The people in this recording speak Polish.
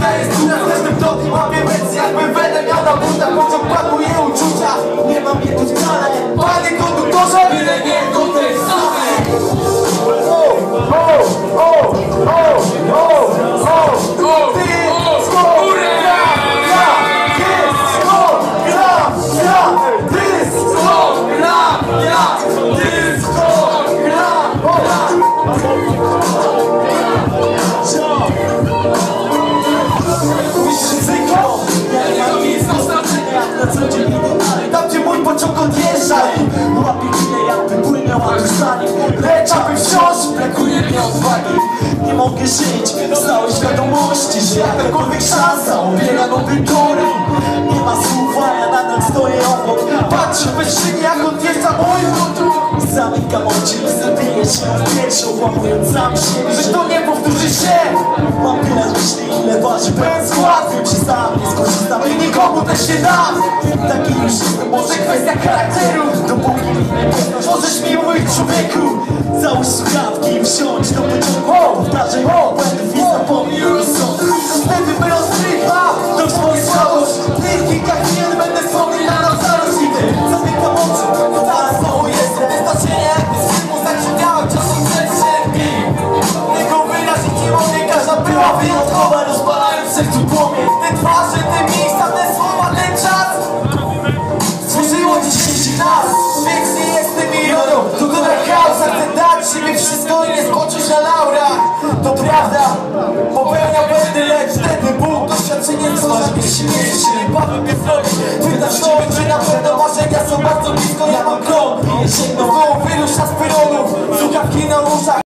Wojna jest tu na każdym kroku. Łapie wersję jakby będę miał na butach. Pociąg pakuje uczucia. Nie mam je tu wcale. Panie konduktorze, byle nie do tej samej. Tam gdzie mój pociąg odjeżdża i łapie chwilę jakby płynęła tu stanie. Lecz aby wciąż brakuje mi odwagi. Nie mogę żyć w całej świadomości, że jakakolwiek szansa obiera nowy tory. Nie ma słów, a ja nadal stoję obok. Patrzę w wyższynie jak odjeżdża moim motor. Zamykam oczy i zabiję się w piersią, łamując sam siebie, że to nie powtórzy się. Mam tyle myśli, ile waży pełen skład. Wiem, że sam nie skorzystam i nikomu też nie dam. Taki już jestem, może kwestia charakteru. Dopóki możesz mi mówić, człowieku. Załóż słuchawki i wsiądź do pociągu. Powtarzaj błędów i zapomnij o rozsądku. Wtedy wyrozrywa do swoich słabość. W tych kilka chwil będę wspominał zarośnity. Zamykam oczy, bo teraz znowu jestem. Wystarczenie jakby z filmu zaczyniałem czasem przed tego wyrazić nie mogę, każda była wyjątkowa. Rozpalając w sercu płomień. Te twarze, te miejsca, te słowa, ten czas stworzyło dzisiejszych nas. Więc nie jestem ironą, to dobra kauza. Chcę dać siebie wszystko i nie skoczyć na laurach. To prawda, popełniam błędy, lecz wtedy ból, doświadczenie stwarza mi silniejszy. Niebawem mnie zrobi, pytasz siebie, czy na pewno marzenia są bardzo blisko. Ja mam krok, nie sięgnął, wyrusza z pylonów, słuchawki na uszach.